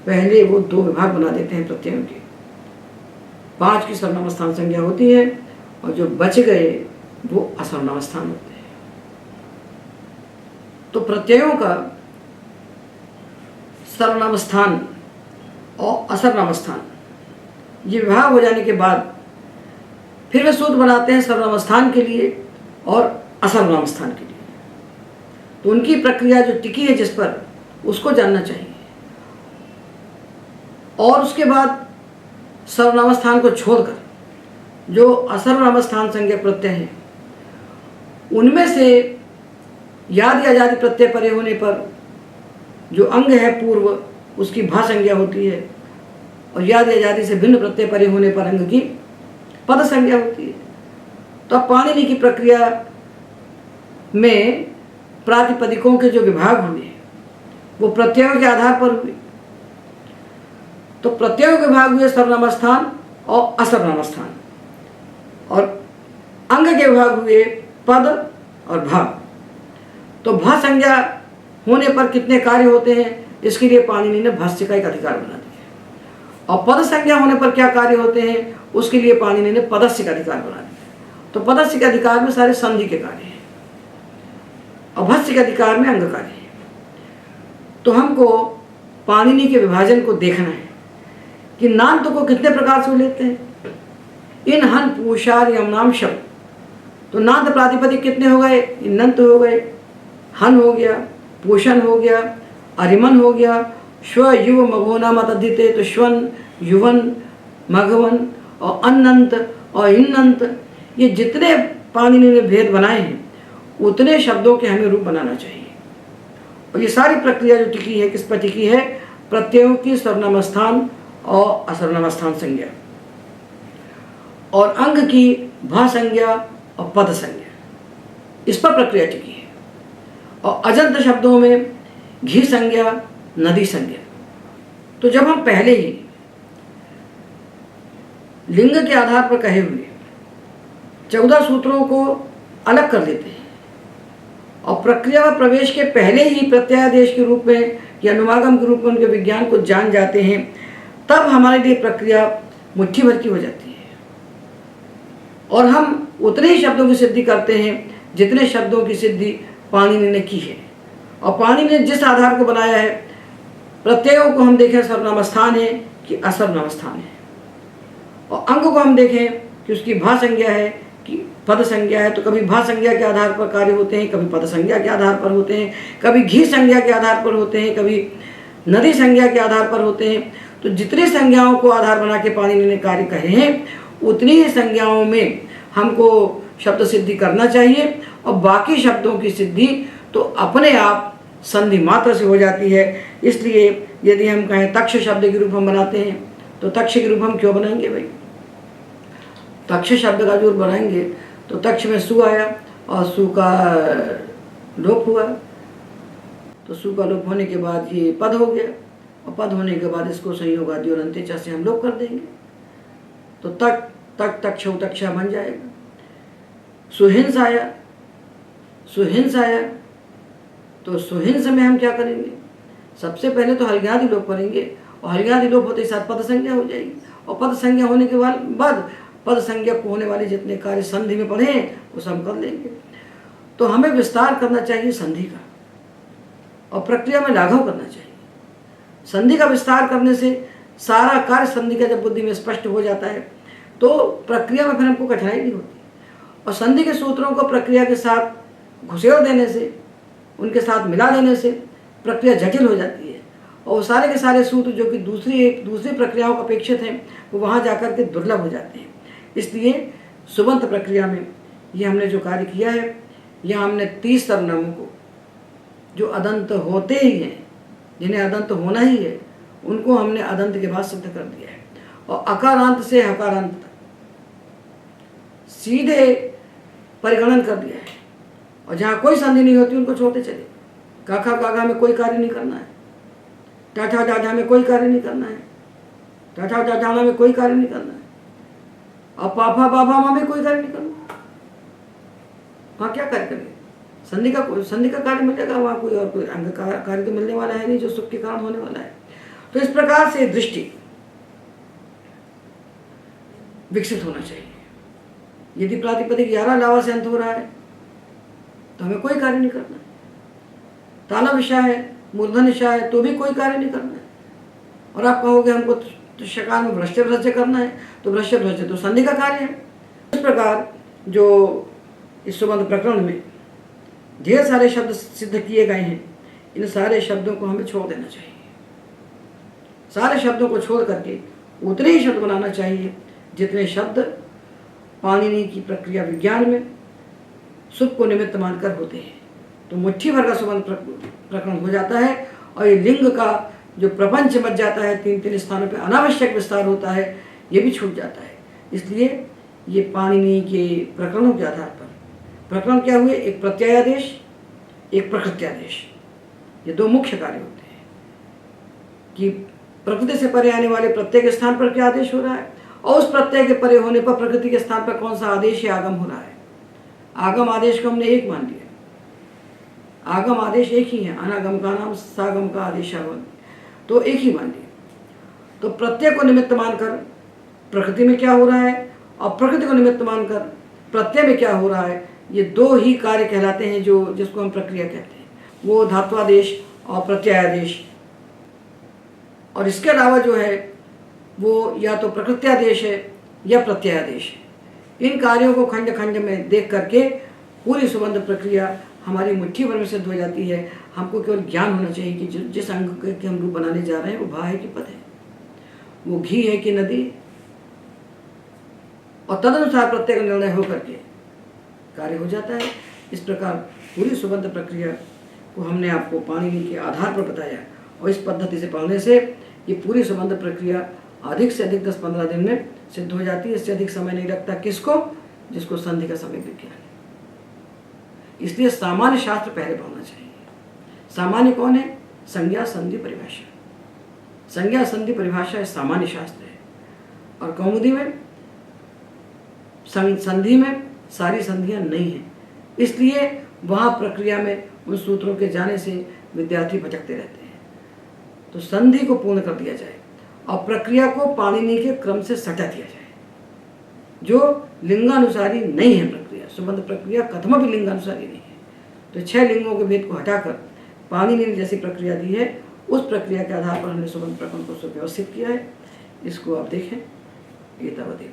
पहले वो 2 विभाग बना देते हैं प्रत्ययों के। 5 की सर्वनामस्थान संज्ञा होती है और जो बच गए वो असर्वनामस्थान होते हैं। तो प्रत्ययों का सर्वनामस्थान और असर्वनामस्थान ये विभाग हो जाने के बाद फिर वे सूत्र बनाते हैं सर्वनामस्थान के लिए और असर्वनामस्थान के लिए। तो उनकी प्रक्रिया जो टिकी है जिस पर, उसको जानना चाहिए। और उसके बाद सर्वनामस्थान को छोड़कर जो असर्वनामस्थान संज्ञक प्रत्यय हैं उनमें से याद या जाति प्रत्यय परे होने पर जो अंग है पूर्व उसकी भा संज्ञा होती है, और याद या जाति से भिन्न प्रत्यय परे होने पर अंग की पद संज्ञा होती है। तो अब पाणिनि की प्रक्रिया में प्रातिपदिकों के जो विभाग हुए वो प्रत्ययों के आधार पर हुए। तो प्रत्ययों के विभाग हुए सर्वनामस्थान और असर्वनामस्थान, और अंग के विभाग हुए पद और भा। तो भा संज्ञा होने पर कितने कार्य होते हैं, इसके लिए पाणिनि ने भाष्य का एक अधिकार बना दिया, और पद संज्ञा होने पर क्या कार्य होते हैं उसके लिए पाणिनि ने पदस्य का अधिकार बना दिया। तो पदस्य के अधिकार में सारे संधि के कार्य हैं और भस्य के अधिकार में अंग कार्य है। तो हमको पाणिनि के विभाजन को देखना है कि नान्त को कितने प्रकार से लेते हैं। इन हन पूषार यमनाम शब्द, तो नान्त प्रातिपदिक कितने हो गए, इन्नंत हो गए, हन हो गया, पोषण हो गया, अरिमन हो गया, श्व युव मघोना मतदिते, तो श्वन युवन मघवन और अन्नंत और इन्नंत, ये जितने पाणिनि ने भेद बनाए हैं उतने शब्दों के हमें रूप बनाना चाहिए। और ये सारी प्रक्रिया जो टिकी है किस पर टिकी है, प्रत्ययों की सर्वनामस्थान और असर्वनामस्थान संज्ञा, और अंग की भा संज्ञा और पद संज्ञा, इस पर प्रक्रिया टिकी है। और अजंत शब्दों में घी संज्ञा, नदी संज्ञा। तो जब हम पहले ही लिंग के आधार पर कहे हुए 14 सूत्रों को अलग कर लेते हैं और प्रक्रिया व प्रवेश के पहले ही प्रत्यादेश के रूप में या अनुमागम के रूप में उनके विज्ञान को जान जाते हैं, तब हमारे लिए प्रक्रिया मुट्ठी भर की हो जाती है और हम उतने ही शब्दों की सिद्धि करते हैं जितने शब्दों की सिद्धि पाणिनि ने की है। और पाणिनि ने जिस आधार को बनाया है, प्रत्ययों को हम देखें सर्वनाम स्थान है कि असर्वनाम स्थान है, और अंग को हम देखें कि उसकी भा संज्ञा है कि पद संज्ञा है। तो कभी भा संज्ञा के आधार पर कार्य होते हैं, कभी पद संज्ञा के आधार पर होते हैं, कभी घी संज्ञा के आधार पर होते हैं, कभी नदी संज्ञा के आधार पर होते हैं। तो जितनी संज्ञाओं को आधार बना के पाणिनि ने कार्य कहे हैं, उतनी ही संज्ञाओं में हमको शब्द सिद्धि करना चाहिए, और बाकी शब्दों की सिद्धि तो अपने आप संधि मात्र से हो जाती है। इसलिए यदि हम कहें तक्ष शब्द के रूप हम बनाते हैं, तो तक्ष के रूप हम क्यों बनाएंगे भाई? तक्ष शब्द का जो बनाएंगे तो तक्ष में सु आया और सु का लोप हुआ, तो सु का लोप होने के बाद ये पद हो गया, और पद होने के बाद इसको संयोग आदि और अंत्येचा से हम लोप कर देंगे, तो तक तक तक्षौ तक्षा बन जाएगा। सुहिंस आया, सुहिंस आया, तो सुहिंस में हम क्या करेंगे? सबसे पहले तो हल्ग्यादि लोप करेंगे, और हल्ग्यादि लोप होते ही साथ पद संज्ञा हो जाएगी, और पद संज्ञा होने के बाद पद संज्ञा को होने वाले जितने कार्य संधि में पढ़े हैं वो सब कर लेंगे। तो हमें विस्तार करना चाहिए संधि का, और प्रक्रिया में लाघव करना चाहिए। संधि का विस्तार करने से सारा कार्य संधि का जब बुद्धि में स्पष्ट हो जाता है, तो प्रक्रिया में फिर हमको कठिनाई नहीं होती। और संधि के सूत्रों को प्रक्रिया के साथ घुसेड़ देने से, उनके साथ मिला देने से प्रक्रिया जटिल हो जाती है, और वो सारे के सारे सूत्र जो कि दूसरी प्रक्रियाओं को अपेक्षित हैं, वो वहाँ जाकर के दुर्लभ हो जाते हैं। इसलिए सुबंत प्रक्रिया में ये हमने जो कार्य किया है, यह हमने 30 सर्वनामों को जो अदंत होते ही हैं, जिन्हें अदंत होना ही है, उनको हमने अदंत के बाद सिद्ध कर दिया है, और अकारांत से हकारांत तक सीधे परिगणन कर दिया है। और जहाँ कोई संधि नहीं होती उनको छोड़ते चले। काखा कागा में कोई कार्य नहीं करना है, टाठा डाढ़ा में कोई कार्य नहीं करना है, टाठा डाढ़ा में कोई कार्य नहीं करना है, और पापा बाबा माँ में कोई कार्य नहीं करना। वहाँ क्या कार्य करेंगे? संधि का कार्य मिलेगा, वहाँ कोई और कोई अंग का कार्य तो मिलने वाला है नहीं जो सुख के कारण होने वाला है। तो इस प्रकार से दृष्टि विकसित होना चाहिए। यदि प्रातिपदिक 11 लावा से अंत हो रहा है तो हमें कोई कार्य नहीं करना है। ताला विषय है, मूर्धन विषय है, तो भी कोई कार्य नहीं करना है। और आप कहोगे हमको तो शकार में भ्रष्ट भ्रष्ट करना है, तो भ्रष्ट भ्रष्ट तो संधि का कार्य है। इस प्रकार जो इस सुबंध प्रकरण में ढेर सारे शब्द सिद्ध किए गए हैं, इन सारे शब्दों को हमें छोड़ देना चाहिए। सारे शब्दों को छोड़ करके उतने ही शब्द बनाना चाहिए जितने शब्द पाणिनि की प्रक्रिया विज्ञान में सुख को निमित्त मानकर होते हैं। तो मुट्ठी भर का सुबंध प्रकरण हो जाता है, और ये लिंग का जो प्रपंच बच जाता है, 3 स्थानों पे अनावश्यक विस्तार होता है, ये भी छूट जाता है। इसलिए ये पाणिनि के प्रकरणों के आधार पर प्रकरण क्या हुए? एक प्रत्ययादेश, एक प्रकृत्यादेश। ये 2 मुख्य कार्य होते हैं कि प्रकृति से परे आने वाले प्रत्यय के स्थान पर क्या आदेश हो रहा है, और उस प्रत्यय के परे होने पर प्रकृति के स्थान पर कौन सा आदेश या आगम हो रहा है। आगम आदेश को हमने एक मान लिया, आगम आदेश एक ही है, अनागम का नाम सागम का आदेश आगम, तो एक ही मान लिया। तो प्रत्यय को निमित्त मानकर प्रकृति में क्या हो रहा है, और प्रकृति को निमित्त मानकर प्रत्यय में क्या हो रहा है, ये 2 ही कार्य कहलाते हैं जो जिसको हम प्रक्रिया कहते हैं, वो धात्वादेश और प्रत्ययादेश। और इसके अलावा जो है वो या तो प्रकृत्यादेश है या प्रत्ययादेश है। इन कार्यों को खंड खंड में देख करके पूरी सुबंध प्रक्रिया हमारी मुट्ठी भर में सिद्ध हो जाती है। हमको केवल ज्ञान होना चाहिए कि जिस अंग के हम रूप बनाने जा रहे हैं वो भा है कि पद है, वो घी है कि नदी, और तदनुसार प्रत्येक निर्णय होकर के कार्य हो जाता है। इस प्रकार पूरी सुबंध प्रक्रिया को हमने आपको पाणिनि के आधार पर बताया, और इस पद्धति से पढ़ने से ये पूरी सुबंध प्रक्रिया अधिक से अधिक 10-15 दिन में सिद्ध हो जाती है। इससे अधिक समय नहीं लगता। किसको? जिसको संधि का समय विज्ञान है। इसलिए सामान्य शास्त्र पहले पढ़ना चाहिए। सामान्य कौन है? संज्ञा संधि परिभाषा। संज्ञा संधि परिभाषा सामान्य शास्त्र है, और कौमुदी में संधि में सारी संधियां नहीं है, इसलिए वहाँ प्रक्रिया में उन सूत्रों के जाने से विद्यार्थी भटकते रहते हैं। तो संधि को पूर्ण कर दिया जाए और प्रक्रिया को पाणिनि के क्रम से सटा दिया जाए, जो लिंगानुसारी नहीं है प्रक्रिया। सुबंध प्रक्रिया कथम भी लिंगानुसारी नहीं है। तो 6 लिंगों के भेद को हटाकर पाणिनि ने जैसी प्रक्रिया दी है उस प्रक्रिया के आधार पर हमने सुबंत प्रकरण को सुव्यवस्थित किया है। इसको आप देखें। एतावदेव।